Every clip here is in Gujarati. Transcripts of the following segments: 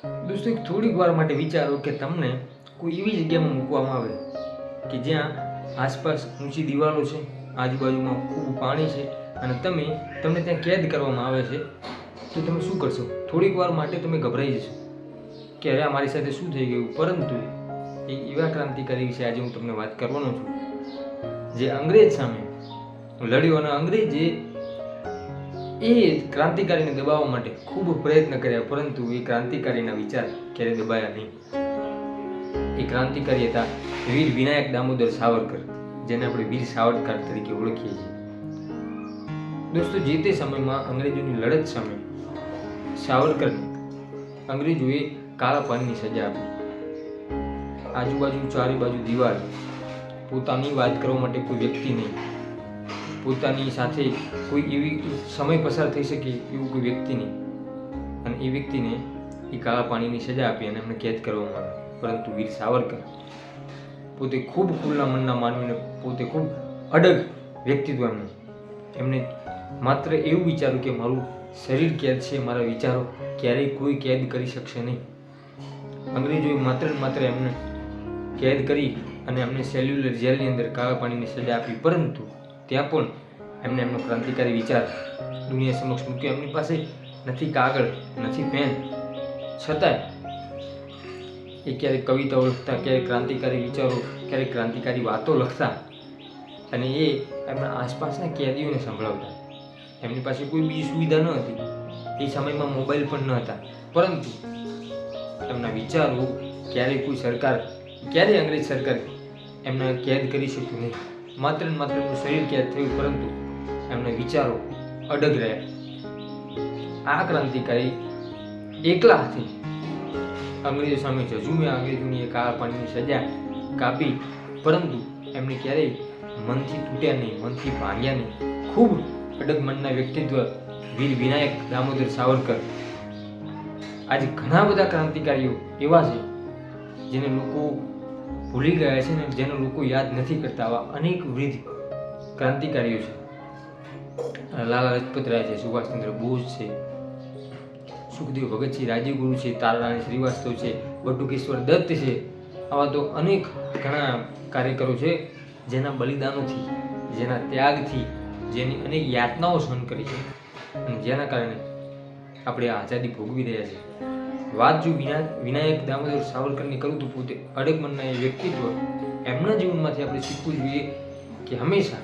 દોસ્તો એક થોડીક વાર માટે વિચારો કે તમને કોઈ એવી જગ્યામાં મૂકવામાં આવે કે જ્યાં આસપાસ ઊંચી દિવાલો છે, આજુબાજુમાં ખૂબ પાણી છે અને તમને ત્યાં કેદ કરવામાં આવે છે, તો તમે શું કરશો? થોડીક વાર માટે તમે ગભરાઈ જશો કે અરે મારી સાથે શું થઈ ગયું. પરંતુ એક એવા ક્રાંતિકારી વિશે આજે હું તમને વાત કરવાનો છું જે અંગ્રેજ સામે લડ્યો અને અંગ્રેજે એ ક્રાંતિકારીને દબાવવા માટે ખૂબ પ્રયત્ન કર્યા, પરંતુ એ ક્રાંતિકારીના વિચાર ક્યારેય દબાયા નહીં. એ ક્રાંતિકારી હતા વીર વિનાયક દામોદર સાવરકર, જેને આપણે વીર સાવરકર તરીકે ઓળખીએ છીએ. દોસ્તો, જે તે સમયમાં અંગ્રેજોની લડત સામે સાવરકરને અંગ્રેજોએ કાળા પાણીની સજા આપી. આજુબાજુ ચારે બાજુ દિવાલ, પોતાની વાત કરવા માટે કોઈ વ્યક્તિ નહીં, પોતાની સાથે કોઈ એવી સમય પસાર થઈ શકે એવું કોઈ વ્યક્તિ નહીં, અને એ વ્યક્તિને એ કાળા પાણીની સજા આપી અને એમને કેદ કરવામાં આવે. પરંતુ વીર સાવરકર પોતે ખૂબ ખુલ્લા મનના માનવીને, પોતે ખૂબ અડગ વ્યક્તિત્વ એમને માત્ર એવું વિચાર્યું કે મારું શરીર કેદ છે, મારા વિચારો ક્યારેય કોઈ કેદ કરી શકશે નહીં. અંગ્રેજોએ માત્ર ને માત્ર એમને કેદ કરી અને એમને સેલ્યુલર જેલની અંદર કાળા પાણીની સજા આપી, પરંતુ ત્યાં પણ એમને એમનો ક્રાંતિકારી વિચાર દુનિયા સમક્ષ મૂક્યો. એમની પાસે નથી કાગળ, નથી પેન, છતાંય એ ક્યારેક કવિતાઓ લખતા, ક્યારેક ક્રાંતિકારી વિચારો, ક્યારેક ક્રાંતિકારી વાતો લખતા અને એ એમના આસપાસના કેદીઓને સંભળાવતા. એમની પાસે કોઈ બીજી સુવિધા ન હતી, એ સમયમાં મોબાઈલ પણ ન હતા, પરંતુ એમના વિચારો ક્યારેય કોઈ સરકાર, ક્યારેય અંગ્રેજ સરકાર એમના કેદ કરી શક્યું નહીં. માત્ર ને માત્ર એમનું શરીર કેદ થયું, પરંતુ એમના વિચારો અડગ રહ્યા. આ ક્રાંતિકારી એકલા હાથે અંગ્રેજો સામે ઝઝૂમ્યા, અંગ્રેજોની કાળા પાણીની સજા કાપી, પરંતુ એમને ક્યારેય મનથી તૂટ્યા નહીં, મનથી ભાંગ્યા નહીં. ખૂબ અડગ મનના વ્યક્તિત્વ વીર વિનાયક દામોદર સાવરકર. આજે ઘણા બધા ક્રાંતિકારીઓ એવા છે જેને લોકો ભૂલી ગયા છે ને જેને લોકો યાદ નથી કરતા. આવા અનેક વૃદ્ધ ક્રાંતિકારીઓ છે. લાલા લજપત રાય છે, સુભાષચંદ્ર બોઝ છે, સુખદેવ ભગત છે, રાજીવગુરુ છે, તારારાણી શ્રીવાસ્તવ છે, બટુકેશ્વર દત્ત છે. આવા તો અનેક ઘણા કાર્યકરો છે જેના બલિદાનોથી, જેના ત્યાગથી, જેની અનેક યાતનાઓ સહન કરી છે અને જેના કારણે આપણે આ આઝાદી ભોગવી રહ્યા છીએ. વાત જો વિનાયક દામોદર સાવરકરની કરું તો પોતે અડગ મનના એ વ્યક્તિત્વ, એમના જીવનમાંથી આપણે શીખવું જોઈએ કે હંમેશા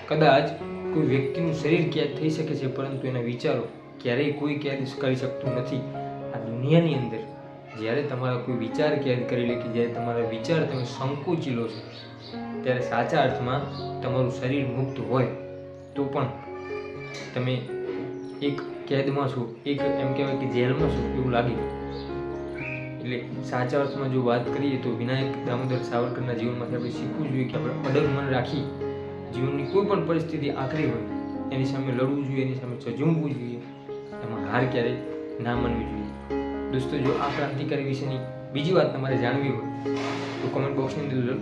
કદાચ કોઈ વ્યક્તિનું શરીર કેદ થઈ શકે છે, પરંતુ એના વિચારો ક્યારેય કોઈ કેદ કરી શકતું નથી. આ દુનિયાની અંદર જ્યારે તમારા કોઈ વિચાર કેદ કરી લે, કે જ્યારે તમારા વિચાર તમે સંકોચી લો છો, ત્યારે સાચા અર્થમાં તમારું શરીર મુક્ત હોય તો પણ તમે એક કેદમાં છો, એક એમ કહેવાય કે જેલમાં છો એવું લાગે. એટલે સાચા અર્થમાં જો વાત કરીએ તો વિનાયક દામોદર સાવરકરના જીવનમાંથી આપણે શીખવું જોઈએ કે આપણે અડગ મન રાખી જીવનની કોઈ પણ પરિસ્થિતિ આકરી હોય એની સામે લડવું જોઈએ, એની સામે ઝઝૂમવું જોઈએ, એમાં હાર ક્યારેય ના માનવી જોઈએ. દોસ્તો, જો આ ક્રાંતિકારી વિશેની બીજી વાત તમારે જાણવી હોય તો કોમેન્ટ બોક્સની અંદર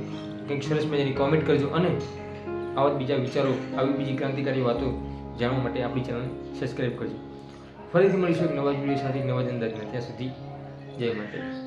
કંઈક સરસ મજાની કોમેન્ટ કરજો, અને આવા બીજા વિચારો, આવી બીજી ક્રાંતિકારી વાતો જાણવા માટે આપણી ચેનલ સબસ્ક્રાઈબ કરજો. ફરીથી મળીશું એક નવા વિડીયો સાથે, નવા જ અંદાજમાં. ત્યાં સુધી જય માતા.